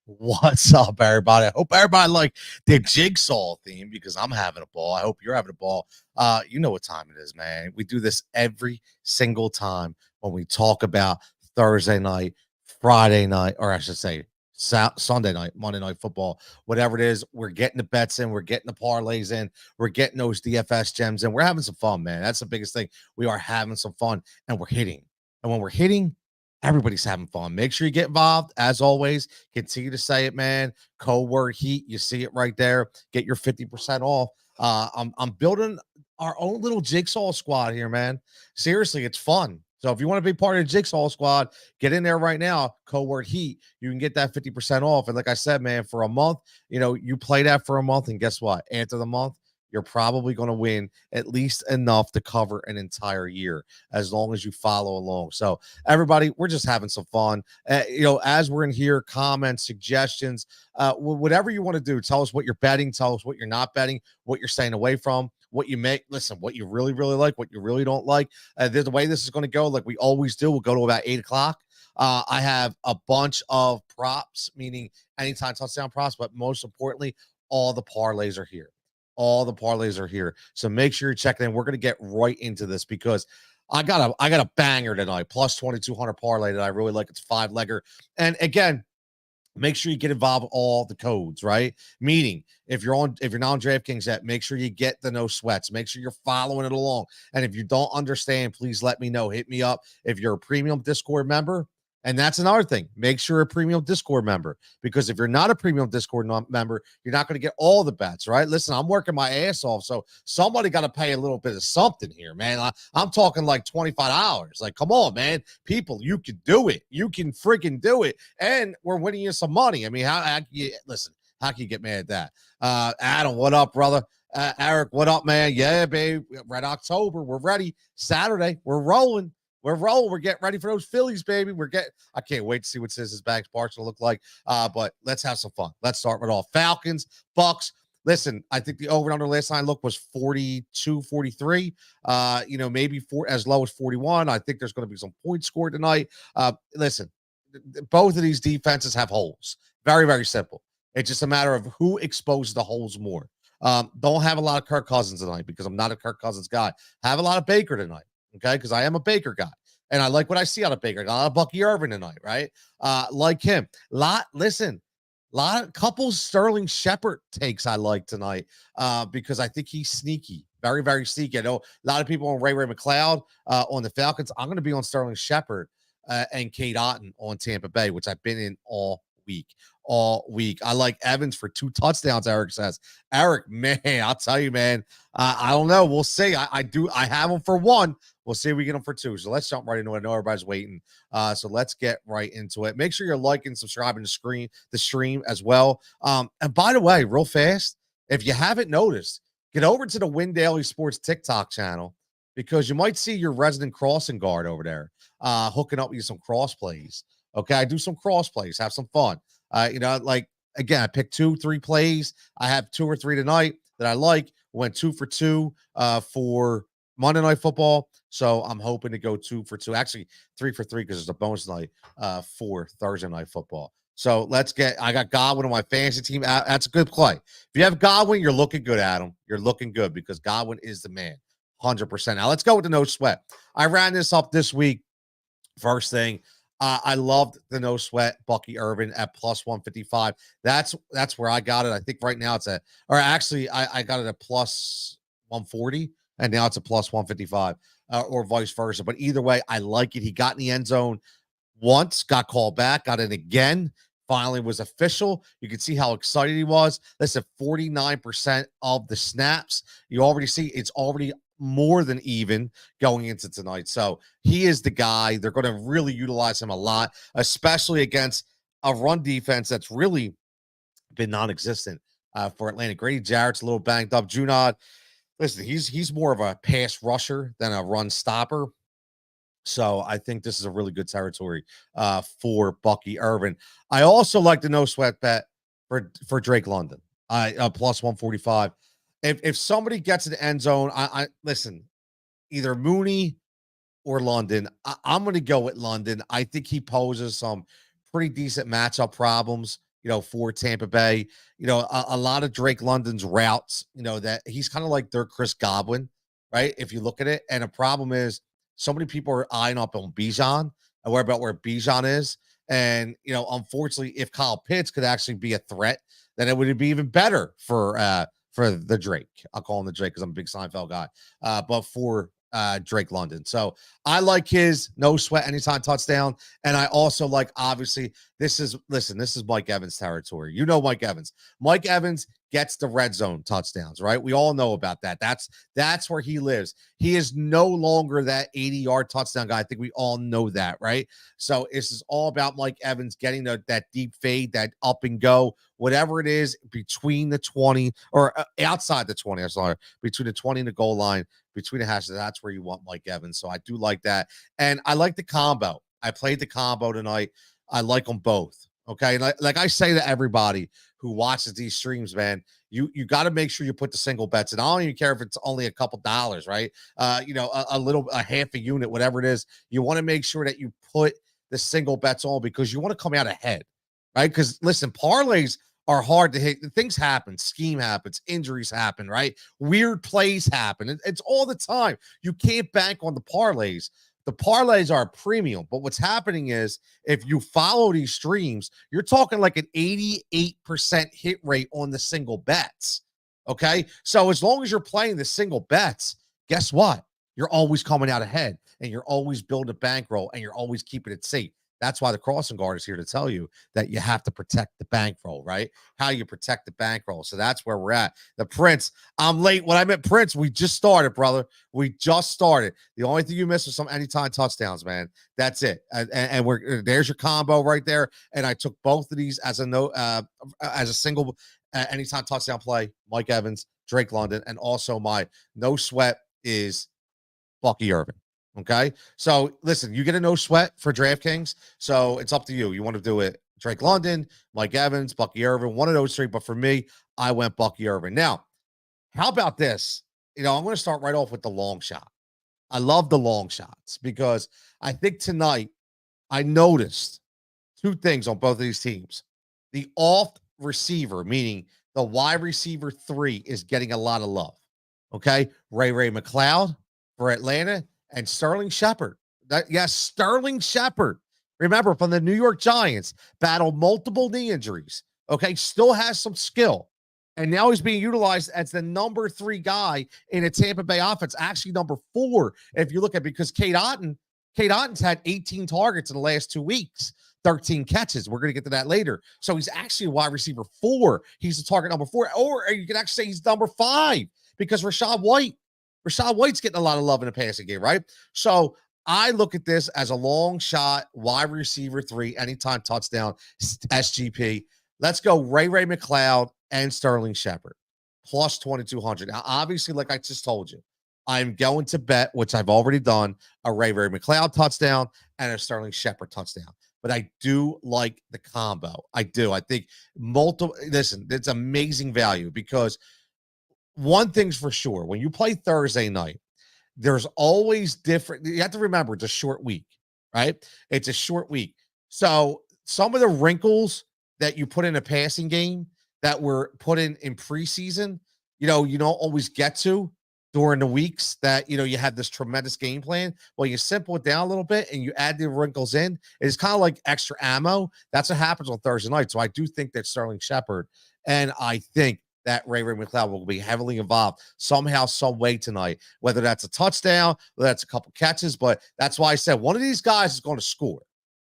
What's up, everybody? I hope everybody like the Jigsaw theme because I'm having a ball. I hope you're having a ball. You know what time it is, man. We do this every single time when we talk about Thursday night, Friday night, or I should say Sunday night, Monday night football, whatever it is. We're getting the bets in, we're getting the parlays in, we're getting those DFS gems in. We're having some fun, man. That's the biggest thing. We are having some fun and we're hitting. And when we're hitting, everybody's having fun. Make sure you get involved. As always, continue to say it, man. Code word heat. You see it right there. Get your 50% off. I'm building our own little Jigsaw squad here, man. Seriously, it's fun. So if you want to be part of the Jigsaw squad, get in there right now. Code word heat. You can get that 50% off. And like I said, man, for a month, you play that for a month, and guess what? After the month, you're probably going to win at least enough to cover an entire year as long as you follow along. So everybody, we're just having some fun. As we're in here, comments, suggestions, whatever you want to do. Tell us what you're betting. Tell us what you're not betting, what you're staying away from, what you make. Listen, what you really, really like, what you really don't like. The way this is going to go, like we always do, we'll go to about 8 o'clock. I have a bunch of props, meaning anytime touchdown props, but most importantly, all the parlays are here. All the parlays are here. So make sure you're checking in. We're going to get right into this because I got a banger tonight, plus 2,200 parlay that I really like. It's 5-legger. And again, make sure you get involved with all the codes, right? Meaning, if you're not on DraftKings yet, make sure you get the no sweats. Make sure you're following it along. And if you don't understand, please let me know. Hit me up if you're a premium Discord member. And that's another thing. Make sure you're a premium Discord member, because if you're not a premium Discord member, you're not going to get all the bets, right? Listen, I'm working my ass off, so somebody got to pay a little bit of something here, man. I'm talking like $25. Like, come on, man. People, you can do it. You can freaking do it. And we're winning you some money. I mean, how can you get mad at that? Adam, what up, brother? Eric, what up, man? Yeah, babe. Red October. We're ready. Saturday. We're rolling. We're getting ready for those Phillies, baby. I can't wait to see what Siz's back parts will look like. But let's have some fun. Let's start with all Falcons, Bucks. Listen, I think the over and under last time look was 42, 43. Maybe as low as 41. I think there's going to be some points scored tonight. Listen, both of these defenses have holes. Very, very simple. It's just a matter of who exposes the holes more. Don't have a lot of Kirk Cousins tonight because I'm not a Kirk Cousins guy. Have a lot of Baker tonight. Okay, because I am a Baker guy, and I like what I see out of Baker. Got a lot of Bucky Irvin tonight, right? Like him. Couple Sterling Shepard takes I like tonight, because I think he's sneaky, very, very sneaky. I know a lot of people on Ray McLeod on the Falcons. I'm going to be on Sterling Shepard and Kate Otten on Tampa Bay, which I've been in all week. I like Evans for 2 touchdowns, Eric says. Eric, man, I'll tell you, man. I don't know. We'll see. I have him for 1. We'll see if we get them for 2. So let's jump right into it. I know everybody's waiting. So let's get right into it. Make sure you're liking, subscribing to the stream as well. And by the way, real fast, if you haven't noticed, get over to the Win Daily Sports TikTok channel, because you might see your resident crossing guard over there hooking up with you some cross plays. Okay, I do some cross plays, have some fun. Again, I picked 2-3 plays. I have 2 or 3 tonight that I like. Went 2 for 2 for Monday Night Football. So I'm hoping to go 2 for 2. Actually, 3 for 3 because there's a bonus night for Thursday Night Football. So I got Godwin on my fantasy team. That's a good play. If you have Godwin, you're looking good, Adam. You're looking good because Godwin is the man. 100%. Now let's go with the no sweat. I ran this up this week. First thing, I loved the no sweat Bucky Irvin at plus 155. That's where I got it. I think right now I got it at plus 140, and now it's a plus 155, or vice versa. But either way, I like it. He got in the end zone once, got called back, got in again. Finally was official. You can see how excited he was. Listen, 49% of the snaps. You already see it's already more than even going into tonight. So he is the guy. They're going to really utilize him a lot, especially against a run defense that's really been non-existent for Atlanta. Grady Jarrett's a little banged up. Junod, listen, he's more of a pass rusher than a run stopper. So I think this is a really good territory for Bucky Irvin. I also like the no sweat bet for Drake London. Plus 145. If somebody gets in the end zone, I listen, either Mooney or London. I'm going to go with London. I think he poses some pretty decent matchup problems for Tampa Bay. A lot of Drake London's routes, that he's kind of like their Chris Godwin, right? If you look at it. And the problem is so many people are eyeing up on Bijan and worry about where Bijan is. And, unfortunately, if Kyle Pitts could actually be a threat, then it would be even better for the Drake. I'll call him the Drake because I'm a big Seinfeld guy. But for Drake London. So I like his no sweat anytime touchdown. And I also like, obviously, this is Mike Evans territory. Mike Evans. Mike Evans gets the red zone touchdowns, right? We all know about that. That's where he lives. He is no longer that 80-yard touchdown guy. I think we all know that, right? So this is all about Mike Evans getting that deep fade, that up and go, whatever it is between the 20 or outside the 20, I'm sorry, between the 20 and the goal line, between the hashes. That's where you want Mike Evans. So I do like that. And I like the combo. I played the combo tonight. I like them both. Okay. Like I say to everybody who watches these streams, man, you got to make sure you put the single bets. And I don't even care if it's only a couple dollars, right? A half a unit, whatever it is. You want to make sure that you put the single bets on because you want to come out ahead, right? Because listen, parlays are hard to hit. Things happen, scheme happens, injuries happen, right? Weird plays happen. It's all the time. You can't bank on the parlays. The parlays are premium, but what's happening is if you follow these streams, you're talking like an 88% hit rate on the single bets. Okay. So as long as you're playing the single bets, guess what? You're always coming out ahead and you're always building a bankroll and you're always keeping it safe. That's why the crossing guard is here to tell you that you have to protect the bankroll, right? How you protect the bankroll. So that's where we're at. The Prince, I'm late. When I met Prince, we just started, brother. We just started. The only thing you missed was some anytime touchdowns, man. That's it. And there's your combo right there. And I took both of these as a single anytime touchdown play. Mike Evans, Drake London, and also my no sweat is Bucky Irvin. Okay. So listen, you get a no sweat for DraftKings. So it's up to you. You want to do it Drake London, Mike Evans, Bucky Irvin, one of those three. But for me, I went Bucky Irvin. Now, how about this? I'm going to start right off with the long shot. I love the long shots because I think tonight I noticed two things on both of these teams. The off receiver, meaning the wide receiver 3, is getting a lot of love. Okay. Ray McLeod for Atlanta. And Sterling Shepard. Sterling Shepard. Remember, from the New York Giants, battled multiple knee injuries. Okay, still has some skill. And now he's being utilized as the number 3 guy in a Tampa Bay offense. Actually, number 4, if you look at it, because Cade Otton's had 18 targets in the last 2 weeks, 13 catches. We're going to get to that later. So he's actually a wide receiver 4. He's the target number 4. Or you can actually say he's number 5 because Rachaad White's getting a lot of love in the passing game, right? So I look at this as a long shot, wide receiver 3, anytime touchdown, SGP. Let's go Ray McLeod and Sterling Shepard, plus 2,200. Now, obviously, like I just told you, I'm going to bet, which I've already done, a Ray McLeod touchdown and a Sterling Shepard touchdown. But I do like the combo. I do. I think listen, it's amazing value because one thing's for sure. When you play Thursday night, there's always different. You have to remember it's a short week, right? It's a short week. So some of the wrinkles that you put in a passing game that were put in preseason, you don't always get to during the weeks that, you have this tremendous game plan. Well, you simple it down a little bit and you add the wrinkles in. It's kind of like extra ammo. That's what happens on Thursday night. So I do think that Sterling Shepard, and I think that Ray McLeod will be heavily involved somehow, some way tonight, whether that's a touchdown, whether that's a couple catches. But that's why I said one of these guys is going to score.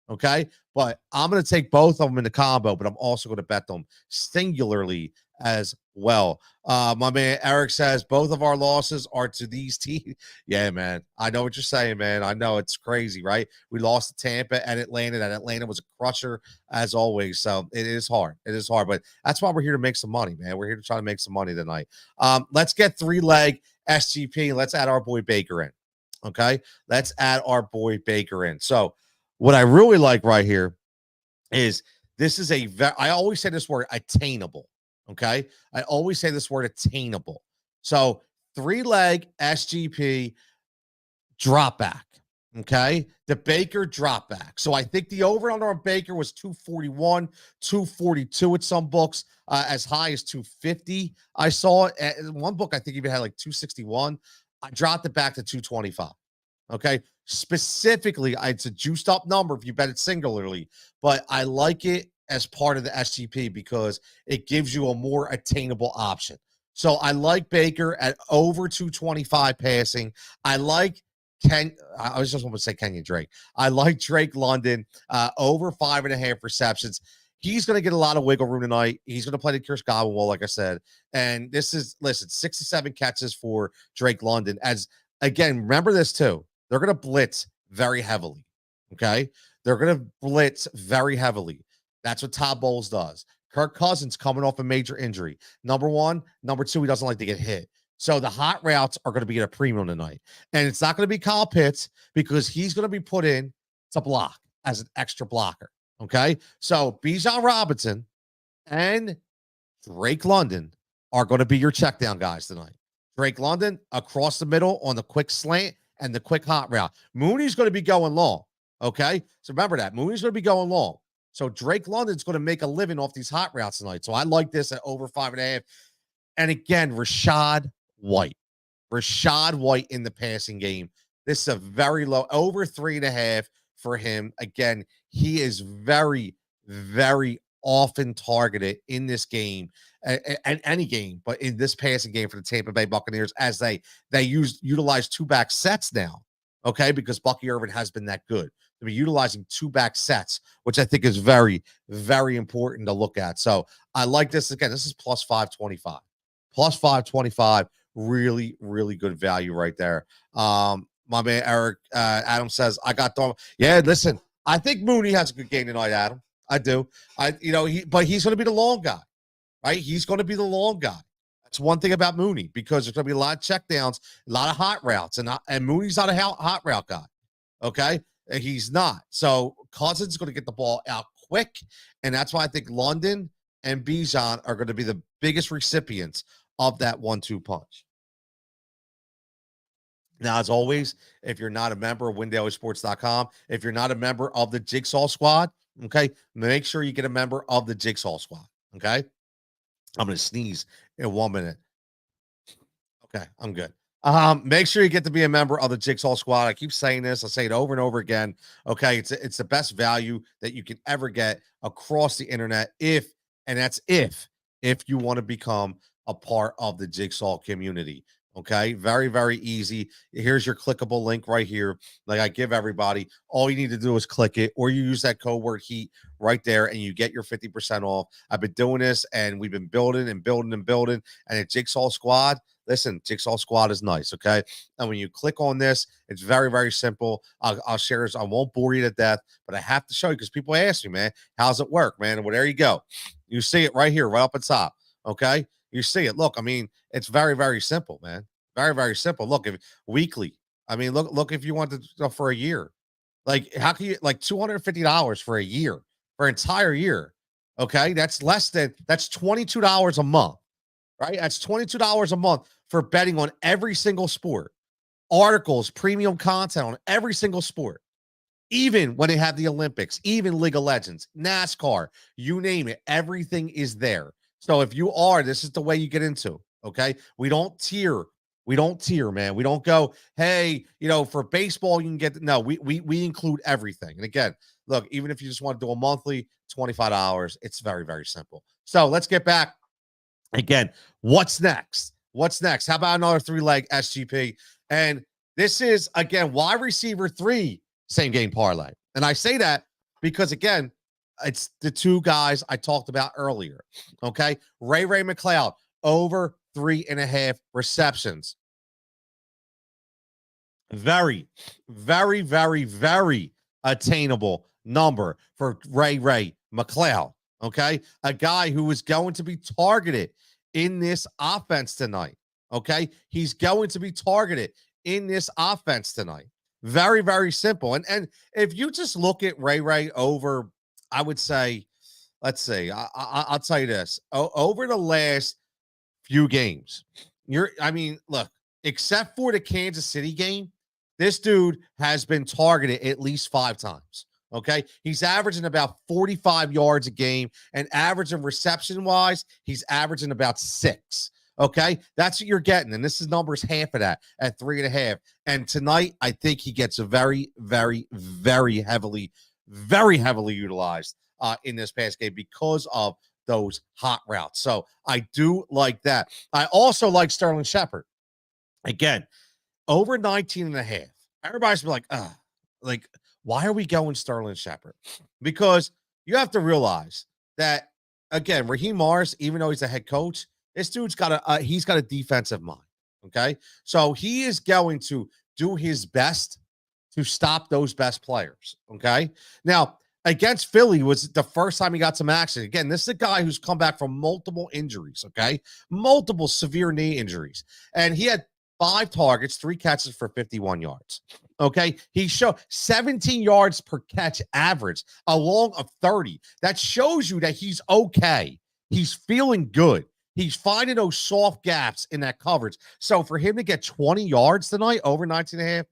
Okay. But I'm going to take both of them in the combo, but I'm also going to bet them singularly as well. My man Eric says both of our losses are to these teams. Yeah, man. I know what you're saying, man. I know it's crazy, right? We lost to Tampa and Atlanta. That Atlanta was a crusher as always. So it is hard. It is hard, but that's why we're here to make some money, man. We're here to try to make some money tonight. Let's get 3-leg SGP. Let's add our boy Baker in. Okay. Let's add our boy Baker in. So what I really like right here is this is I always say this word attainable. Okay. I always say this word attainable. So 3-leg SGP drop back. Okay, the Baker drop back. So I think the over under on Baker was 241, 242 at some books, as high as 250. I saw it at one book, I think even had like 261. I dropped it back to 225. Okay, specifically, it's a juiced up number if you bet it singularly, but I like it as part of the SGP because it gives you a more attainable option. So I like Baker at over 225 passing. I like I was just going to say Kenyon Drake. I like Drake London over 5.5 receptions. He's going to get a lot of wiggle room tonight. He's going to play the Chris Godwin well, like I said. And this is, listen, 67 catches for Drake London. As again, remember this too. They're going to blitz very heavily. Okay. They're going to blitz very heavily. That's what Todd Bowles does. Kirk Cousins coming off a major injury. Number one. Number two, he doesn't like to get hit. So the hot routes are going to be at a premium tonight. And it's not going to be Kyle Pitts because he's going to be put in to block as an extra blocker. Okay. So Bijan Robinson and Drake London are going to be your check down guys tonight. Drake London across the middle on the quick slant and the quick hot route. Mooney's going to be going long. Okay. So remember that. Mooney's going to be going long. So Drake London's going to make a living off these hot routes tonight. So I like this at over 5.5. And again, Rashad White in the passing game. This is a very low, over 3.5 for him. Again, he is very, very often targeted in this game and any game, but in this passing game for the Tampa Bay Buccaneers as they utilize two back sets now. Okay, because Bucky Irvin has been that good to be utilizing two back sets, which I think is very, very important to look at. So I like this. Again, this is plus 525. Plus 525. Really, really good value right there. My man Eric Adam says, I got Darnold. Yeah, listen, I think Mooney has a good game tonight, Adam. I do. But he's going to be the long guy, right? He's going to be the long guy. That's one thing about Mooney because there's going to be a lot of checkdowns, a lot of hot routes, and Mooney's not a hot route guy. Okay, and he's not. So Cousins is going to get the ball out quick, and that's why I think London and Bijan are going to be the biggest recipients of that 1-2 punch. Now, as always, if you're not a member of WinDailySports.com, if you're not a member of the Jigsaw Squad, okay, make sure you get a member of the Jigsaw Squad, okay? I'm going to sneeze in 1 minute. Okay, I'm good. Make sure you get to be a member of the Jigsaw Squad. I keep saying this. I say it over and over again. Okay, it's the best value that you can ever get across the internet if you want to become a part of the Jigsaw community. Okay, very, very easy. Here's your clickable link right here. Like I give everybody, all you need to do is click it, or you use that code word HEAT right there, and you get your 50% off. I've been doing this, and we've been building and building and building. And at Jigsaw Squad, listen, Jigsaw Squad is nice, okay? And when you click on this, it's very, very simple. I'll share this. I won't bore you to death, but I have to show you because people ask me, man, how's it work, man? Well, there you go. You see it right here, right up at top, okay? You see it. Look, I mean, it's very, very simple, man. Very, very simple. Look, if weekly, I mean, look if you want to for a year. Like, how can you like $250 for a year, for an entire year? Okay, that's $22 a month, right? That's $22 a month for betting on every single sport, articles, premium content on every single sport. Even when they have the Olympics, even League of Legends, NASCAR, you name it, everything is there. So if you are, this is the way you get into. Okay, we don't tier, man. We don't go, hey, for baseball you can get. No, we include everything. And again, look, even if you just want to do a monthly, $25, it's very, very simple. So let's get back. Again, what's next? How about another 3-leg SGP? And this is, again, wide receiver 3 same game parlay. And I say that because, again, it's the two guys I talked about earlier. Okay. Ray McLeod over 3.5 receptions. Very, very, very, very attainable number for Ray McLeod. Okay. A guy who is going to be targeted in this offense tonight. Okay. He's going to be targeted in this offense tonight. Very, very simple. And if you just look at Ray over, I would say, let's see, I'll tell you this. Over the last few games, look, except for the Kansas City game, This dude has been targeted at least 5 times. Okay. He's averaging about 45 yards a game, and averaging reception wise, he's averaging about 6. Okay. That's what you're getting. And this is numbers half of that at 3.5. And tonight, I think he gets a very, very, very heavily utilized in this past game because of those hot routes. So I do like that. I also like Sterling Shepard. Again, over 19.5. Everybody's be like, why are we going Sterling Shepard? Because you have to realize that, again, Raheem Morris, even though he's a head coach, this dude's got he's got a defensive mind. Okay. So he is going to do his best to stop those best players. Okay. Now, against Philly was the first time he got some action. Again, this is a guy who's come back from multiple injuries. Okay. Multiple severe knee injuries. And he had 5 targets, 3 catches for 51 yards. Okay. He showed 17 yards per catch average along of 30. That shows you that he's okay. He's feeling good. He's finding those soft gaps in that coverage. So for him to get 20 yards tonight over 19.5,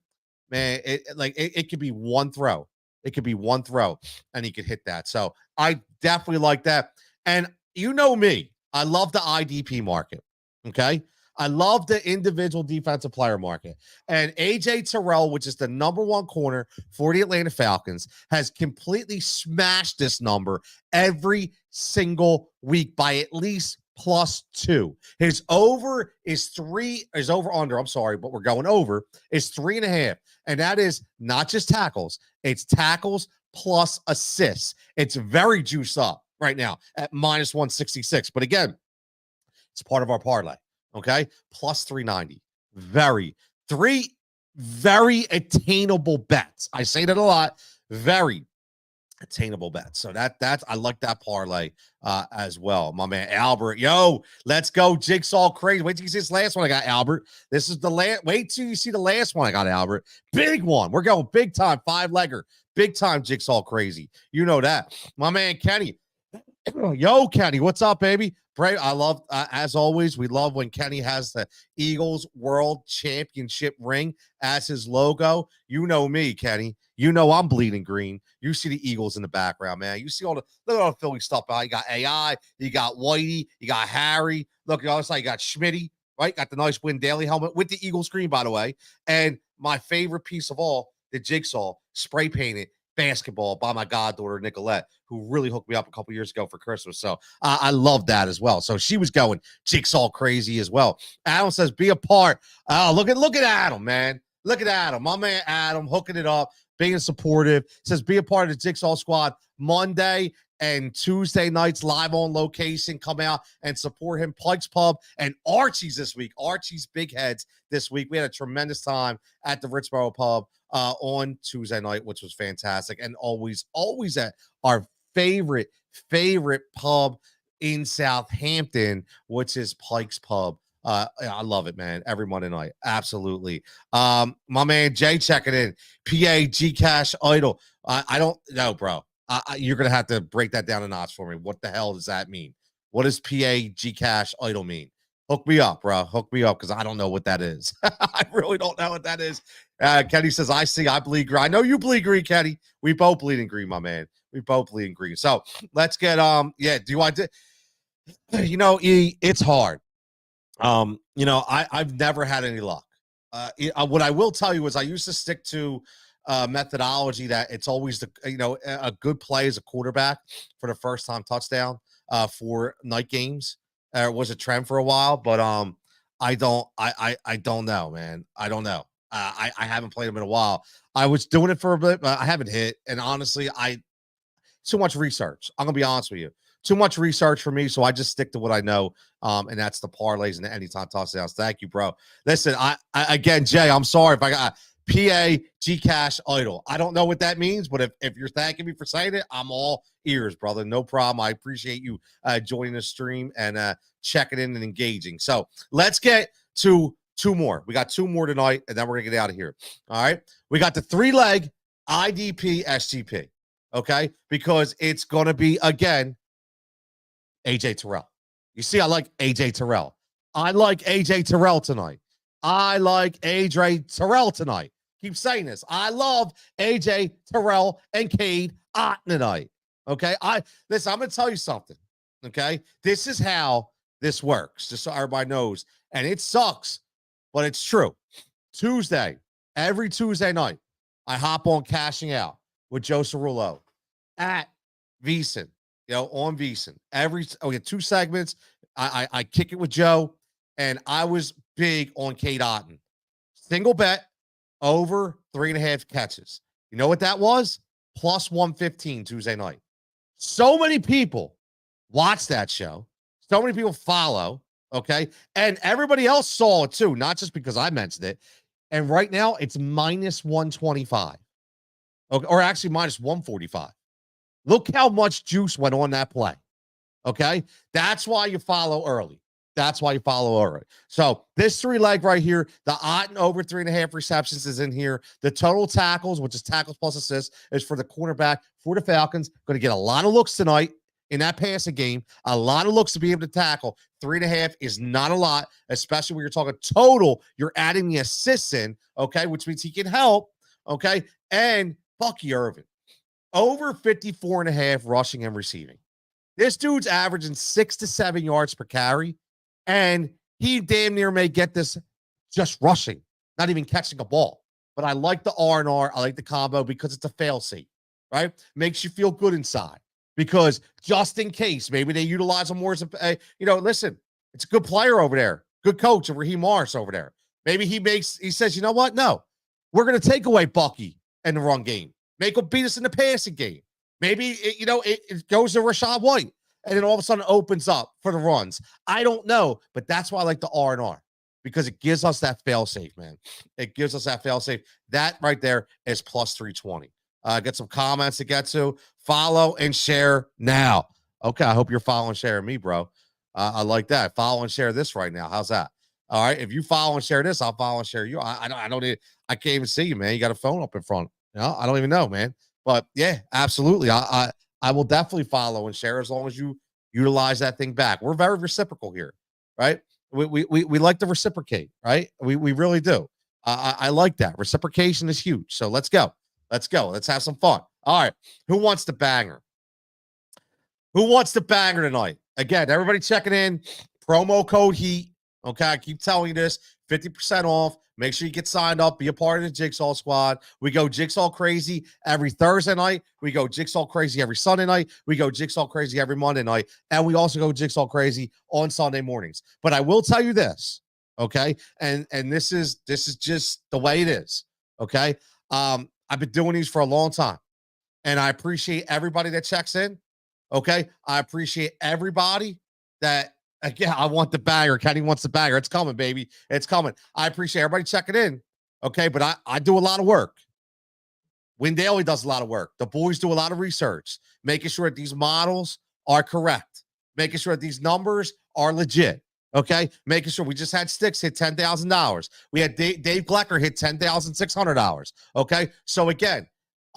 man, it could be one throw. It could be one throw and he could hit that. So I definitely like that. And you know me, I love the IDP market. Okay. I love the individual defensive player market. And AJ Terrell, which is the #1 corner for the Atlanta Falcons, has completely smashed this number every single week by at least +2. His over under. I'm sorry, but we're going over is 3.5. And that is not just tackles, it's tackles plus assists. It's very juiced up right now at -166. But again, it's part of our parlay. Okay, +390. Very attainable bets. I say that a lot. Very attainable bets. So that's I like that parlay as well. My man Albert, yo, let's go Jigsaw crazy. Wait till you see this last one I got, Albert. This is the last. Wait till you see the last one I got, Albert. Big one. We're going big time 5-legger. Big time Jigsaw crazy. You know that. My man Kenny. Yo, Kenny, what's up, baby? Pray. I love, as always, we love when Kenny has the Eagles World Championship ring as his logo. You know me, Kenny. You know I'm bleeding green. You see the Eagles in the background, man. You see all the look at all the Philly stuff. You got AI, you got Whitey, you got Harry. Look, you also you got Schmitty, right? Got the nice Win Daily helmet with the Eagle screen, by the way. And my favorite piece of all, the Jigsaw spray painted basketball by my goddaughter Nicolette, who really hooked me up a couple years ago for Christmas. So I love that as well. So she was going Jigsaw crazy as well. Adam says, be a part. Oh, look at Adam, man. Look at Adam. My man Adam hooking it up, being supportive. Says, be a part of the Jigsaw Squad Monday and Tuesday nights live on location. Come out and support him. Pike's Pub and Archie's this week. Archie's Big Heads this week. We had a tremendous time at the Richboro Pub on Tuesday night, which was fantastic. And always at our favorite pub in Southampton, which is Pike's Pub. I love it, man. Every Monday night. Absolutely. My man Jay checking in. PA G Cash Idol. I don't know, bro. You're going to have to break that down a notch for me. What the hell does that mean? What does PA G Cash Idol mean? Hook me up, bro. Hook me up because I don't know what that is. I really don't know what that is. Kenny says, I bleed green. I know you bleed green, Kenny. We both bleed in green, my man. We both bleed in green. So let's get, it's hard. I've never had any luck. What I will tell you is I used to stick to methodology that it's always a good play as a quarterback for the first time touchdown for night games. It was a trend for a while, but I don't know, man. I don't know. I haven't played them in a while. I was doing it for a bit, but I haven't hit. And honestly, too much research. I'm gonna be honest with you. Too much research for me, so I just stick to what I know, and that's the parlays and the anytime touchdowns. Thank you, bro. Listen, I again, Jay, I'm sorry if I got PA G Cash Idol. I don't know what that means, but if you're thanking me for saying it, I'm all ears, brother. No problem. I appreciate you joining the stream and checking in and engaging. So let's get to 2 more. We got 2 more tonight, and then we're gonna get out of here. All right. We got the 3-leg IDP SGP. Okay, because it's gonna be again AJ Terrell. You see, I like AJ Terrell. I like AJ Terrell tonight. Keep saying this. I love AJ, Terrell, and Cade Otten tonight. Okay. Listen, I'm gonna tell you something. Okay. This is how this works, just so everybody knows. And it sucks, but it's true. Every Tuesday night, I hop on Cashing Out with Joe Cerullo at VSIN, on VSIN. We had 2 segments. I kick it with Joe, and I was big on Cade Otten. Single bet over 3.5 catches. You know what that was? Plus 115 Tuesday night. So many people watch that show. So many people follow. Okay. And everybody else saw it too, not just because I mentioned it. And right now it's minus 125. Okay, or actually minus 145. Look how much juice went on that play. Okay. That's why you follow early. So this 3-leg right here, the Otten over 3.5 receptions is in here. The total tackles, which is tackles plus assists, is for the cornerback for the Falcons. Going to get a lot of looks tonight in that passing game. A lot of looks to be able to tackle. 3.5 is not a lot, especially when you're talking total. You're adding the assists in, okay, which means he can help, okay? And Bucky Irvin, over 54.5 rushing and receiving. This dude's averaging 6 to 7 yards per carry. And he damn near may get this just rushing, not even catching a ball. But I like the R&R. I like the combo because it's a fail-safe, right? Makes you feel good inside because just in case, maybe they utilize him more as a, listen, it's a good player over there. Good coach, Raheem Morris over there. Maybe he says, you know what? No, we're going to take away Bucky in the run game. Make him beat us in the passing game. Maybe, it goes to Rashad White. And then all of a sudden it opens up for the runs. I don't know, but that's why I like the R&R because it gives us that fail-safe, man. It gives us that fail-safe. That right there is plus 320. Get some comments to get to. Follow and share now. Okay, I hope you're following and sharing me, bro. I like that. Follow and share this right now. How's that? All right, if you follow and share this, I'll follow and share you. I can't even see you, man. You got a phone up in front. I don't even know, man. But yeah, absolutely. I will definitely follow and share as long as you utilize that thing back. We're very reciprocal here, right? We like to reciprocate, right? We really do. I like that. Reciprocation is huge. So let's go. Let's have some fun. All right. Who wants the banger? Who wants the banger tonight? Again, everybody checking in. Promo code HEAT. Okay, I keep telling you this. 50% off. Make sure you get signed up. Be a part of the Jigsaw squad. We go Jigsaw crazy every Thursday night. We go Jigsaw crazy every Sunday night. We go Jigsaw crazy every Monday night. And we also go Jigsaw crazy on Sunday mornings. But I will tell you this, okay? And this is just the way it is, okay? I've been doing these for a long time. And I appreciate everybody that checks in, okay? I appreciate everybody that again, I want the bagger. Kenny wants the bagger. It's coming, baby. It's coming. I appreciate everybody checking in. Okay, but I do a lot of work. Win Daily does a lot of work. The boys do a lot of research, making sure that these models are correct, making sure that these numbers are legit. Okay, making sure we just had Sticks hit $10,000. We had Dave Glecker hit $10,600. Okay, so again,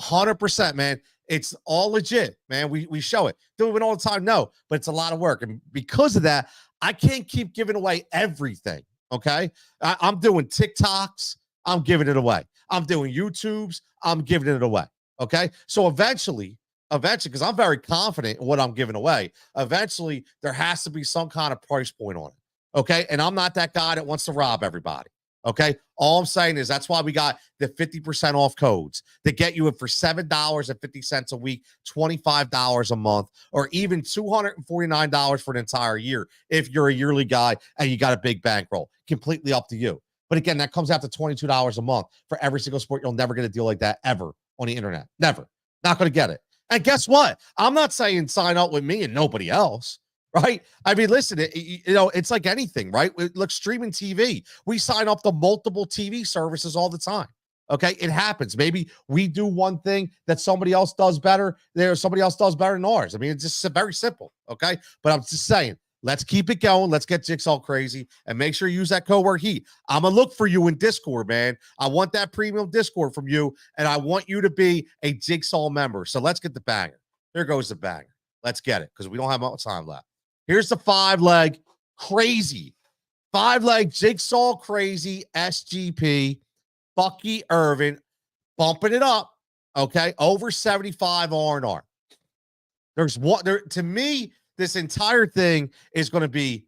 100%, man. It's all legit, man. We show it. Do it all the time? No, but it's a lot of work. And because of that, I can't keep giving away everything, okay? I'm doing TikToks. I'm giving it away. I'm doing YouTubes. I'm giving it away, okay? So eventually, because I'm very confident in what I'm giving away, eventually there has to be some kind of price point on it, okay? And I'm not that guy that wants to rob everybody. Okay. All I'm saying is that's why we got the 50% off codes to get you it for $7.50 a week, $25 a month, or even $249 for an entire year. If you're a yearly guy and you got a big bankroll, completely up to you. But again, that comes out to $22 a month for every single sport. You'll never get a deal like that ever on the internet. Never. Not going to get it. And guess what? I'm not saying sign up with me and nobody else. Right? I mean, listen, it's like anything, right? Look, streaming TV. We sign up to multiple TV services all the time. Okay. It happens. Maybe we do one thing that somebody else does better. Somebody else does better than ours. I mean, it's just very simple. Okay. But I'm just saying, let's keep it going. Let's get Jigsaw crazy and make sure you use that code word HEAT. I'm going to look for you in Discord, man. I want that premium Discord from you. And I want you to be a Jigsaw member. So let's get the banger. There goes the banger. Let's get it because we don't have much time left. Here's the 5-leg crazy. 5-leg Jigsaw crazy SGP. Bucky Irvin bumping it up. Okay, over 75 R&R. There's one there to me. This entire thing is going to be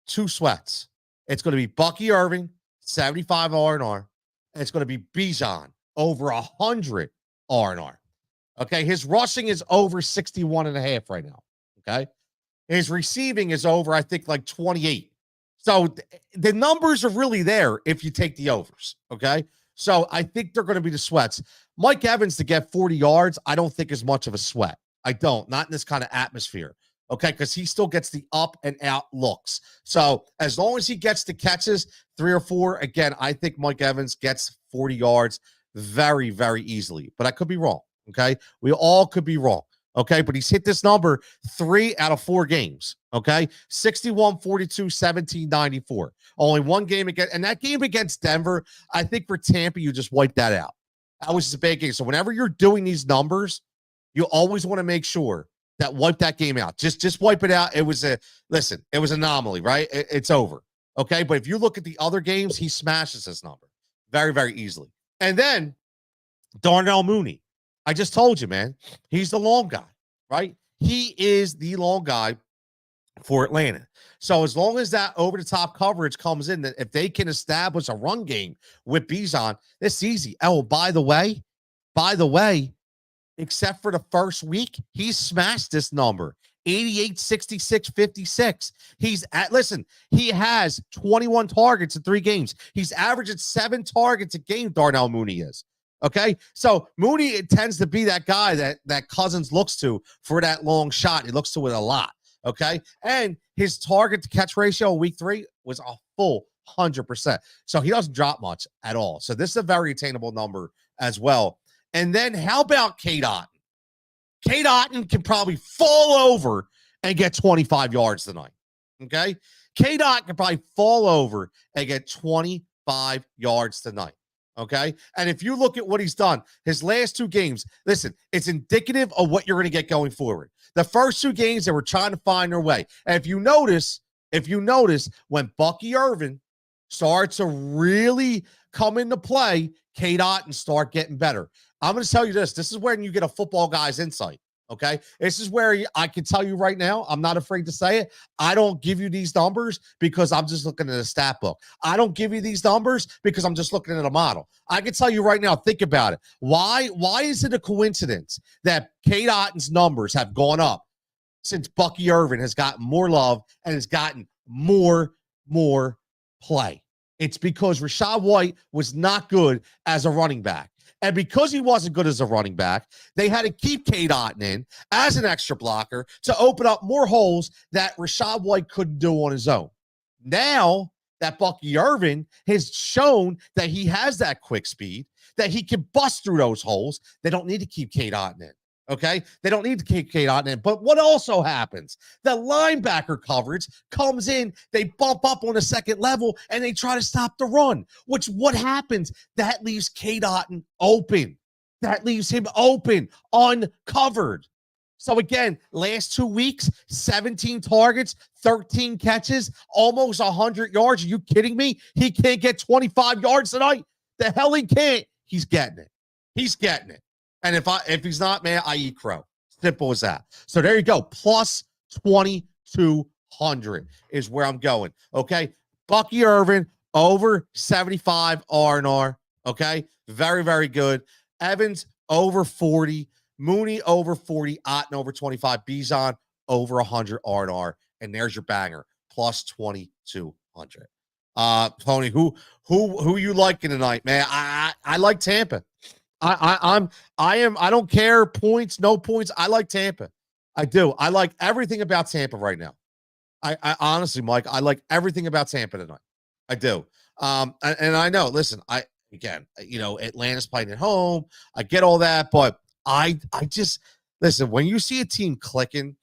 two sweats. It's going to be Bucky Irvin 75 R&R, and it's going to be Bijan over 100 R&R. Okay, his rushing is over 61 and a half right now. Okay, his receiving is over, I think, like 28. So the numbers are really there if you take the overs. Okay, so I think they're going to be the sweats. Mike Evans to get 40 yards, I don't think is much of a sweat. I don't, not in this kind of atmosphere. Okay, because he still gets the up and out looks. So as long as he gets the catches, 3 or 4, again, I think Mike Evans gets 40 yards very, very easily. But I could be wrong. Okay, we all could be wrong. Okay, but he's hit this number 3 out of 4 games. Okay, 61, 42, 17, 94. Only one game against, and that game against Denver, I think for Tampa, you just wipe that out. That was just a bad game. So whenever you're doing these numbers, you always want to make sure that wipe that game out. Just wipe it out. It was it was an anomaly, right? It's over. Okay, but if you look at the other games, he smashes this number very, very easily. And then Darnell Mooney. I just told you, man, he's the long guy, right? He is the long guy for Atlanta. So as long as that over-the-top coverage comes in, that if they can establish a run game with Bijan, it's easy. Oh, by the way, except for the first week, he smashed this number. 88, 66, 56. He has 21 targets in 3 games. He's averaging 7 targets a game, Darnell Mooney is. Okay, so Mooney, it tends to be that guy that Cousins looks to for that long shot. He looks to it a lot. Okay, and his target to catch ratio week 3 was a full 100%. So he doesn't drop much at all. So this is a very attainable number as well. And then how about Cade Otton? Cade Otton can probably fall over and get 25 yards tonight. Okay, Cade Otton can probably fall over and get 25 yards tonight. Okay. And if you look at what he's done, his last 2 games, listen, it's indicative of what you're going to get going forward. The first 2 games, they were trying to find their way. And if you notice, when Bucky Irvin starts to really come into play, Cade Otton start getting better. I'm going to tell you this. This is when you get a football guy's insight. Okay. This is where I can tell you right now, I'm not afraid to say it. I don't give you these numbers because I'm just looking at a stat book. I don't give you these numbers because I'm just looking at a model. I can tell you right now, think about it. Why is it a coincidence that Cade Otton's numbers have gone up since Bucky Irvin has gotten more love and has gotten more play? It's because Rachaad White was not good as a running back. And because he wasn't good as a running back, they had to keep Cade Otton in as an extra blocker to open up more holes that Rachaad White couldn't do on his own. Now that Bucky Irvin has shown that he has that quick speed, that he can bust through those holes, they don't need to keep Cade Otton in. Okay, they don't need to keep Cade Otton in. But what also happens? The linebacker coverage comes in, they bump up on the second level, and they try to stop the run. What happens? That leaves Cade Otton open. That leaves him open, uncovered. So again, last 2 weeks, 17 targets, 13 catches, almost 100 yards. Are you kidding me? He can't get 25 yards tonight. The hell he can't. He's getting it. He's getting it. And if he's not, man, I eat crow. Simple as that. So there you go. Plus 2,200 is where I'm going. Okay. Bucky Irvin over 75 R&R. Okay. Very, very good. Evans over 40. Mooney over 40. Otton over 25. Bijan over 100 R&R. And there's your banger. Plus 2,200. Tony, who you liking tonight, man? I like Tampa. I don't care points, no points. I like Tampa. I do. I like everything about Tampa right now. I honestly, Mike, I like everything about Tampa tonight. I do. And I know, listen, Atlanta's playing at home. I get all that, but I just listen, when you see a team clicking,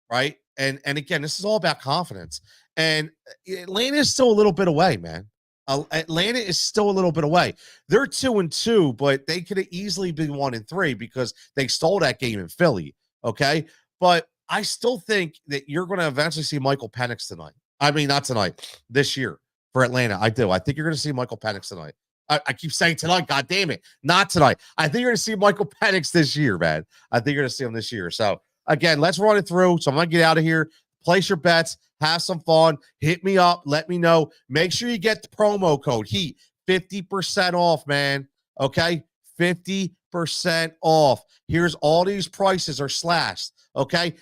right? And again, this is all about confidence. And Atlanta is still a little bit away, man. Atlanta is still a little bit away. They're 2-2, but they could have easily been 1-3 because they stole that game in Philly. Okay. But I still think that you're going to eventually see Michael Penix tonight. I mean, not tonight, this year for Atlanta. I do. I think you're going to see Michael Penix tonight. I keep saying tonight, God damn it. Not tonight. I think you're going to see Michael Penix this year, man. I think you're going to see him this year. So, again, let's run it through. So, I'm going to get out of here. Place your bets. Have some fun. Hit me up. Let me know. Make sure you get the promo code HEAT. 50% off, man. Okay? 50% off. Here's all these prices are slashed. Okay?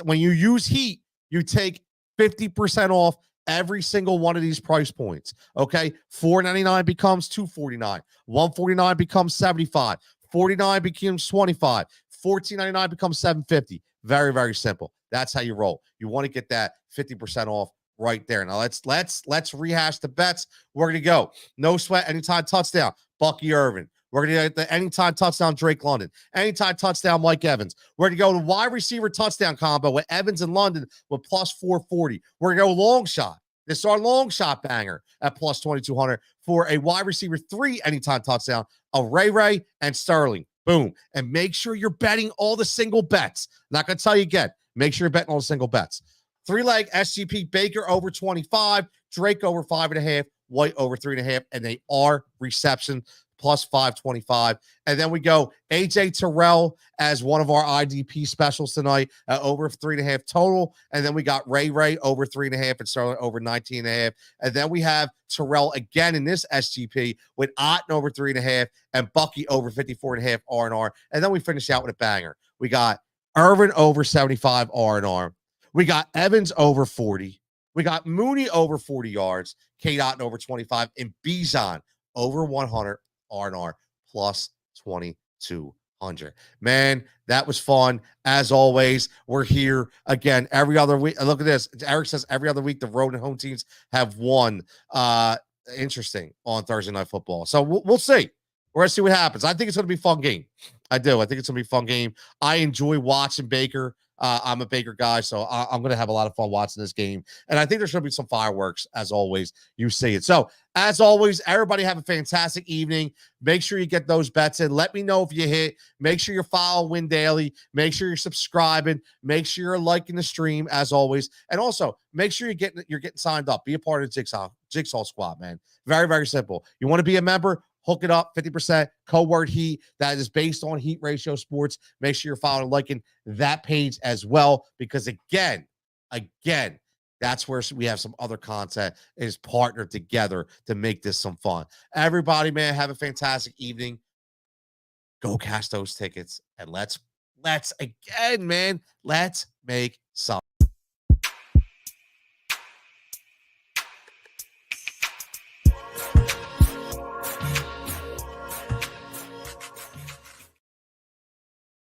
When you use HEAT, you take 50% off every single one of these price points. Okay, $4.99 becomes $2.49, $149 becomes $75, $49 becomes $25, $14.99 becomes $7.50. Very, very simple. That's how you roll. You want to get that 50% off right there. Now let's rehash the bets. We're gonna go no sweat anytime touchdown, Bucky Irvin. We're going to get the anytime touchdown, Drake London. Anytime touchdown, Mike Evans. We're going to go to wide receiver touchdown combo with Evans and London with plus 440. We're going to go long shot. This is our long shot banger at plus 2,200 for a wide receiver 3 anytime touchdown of Ray and Sterling. Boom. And make sure you're betting all the single bets. Not going to tell you again. Make sure you're betting all the single bets. 3-leg SGP, Baker over 25, Drake over 5.5, White over 3.5, and they are reception plus 525. And then we go AJ Terrell as one of our IDP specials tonight at over 3.5 total. And then we got Ray over 3.5 and Sterling over 19.5. And then we have Terrell again in this SGP with Otten over 3.5 and Bucky over 54.5 R&R. And then we finish out with a banger. We got Irvin over 75 R&R. We got Evans over 40. We got Mooney over 40 yards, Kate Otten over 25, and Bijan over 100 R&R plus 2,200. Man, that was fun. As always, we're here again every other week. Look at this. Eric says every other week the road and home teams have won. Interesting on Thursday Night Football. So we'll see. We're going to see what happens. I think it's going to be a fun game. I do. I think it's going to be a fun game. I enjoy watching Baker. I'm a Baker guy, so I'm going to have a lot of fun watching this game. And I think there's going to be some fireworks, as always. You see it. So, as always, everybody have a fantastic evening. Make sure you get those bets in. Let me know if you hit. Make sure you're following Win Daily. Make sure you're subscribing. Make sure you're liking the stream, as always. And also, make sure you're getting signed up. Be a part of the Jigsaw squad, man. Very, very simple. You want to be a member? Hook it up, 50%, code word HEAT. That is based on Heat Ratio Sports. Make sure you're following and liking that page as well, because again, that's where we have some other content is partnered together to make this some fun. Everybody, man, have a fantastic evening. Go cash those tickets, and let's again, man, let's make some.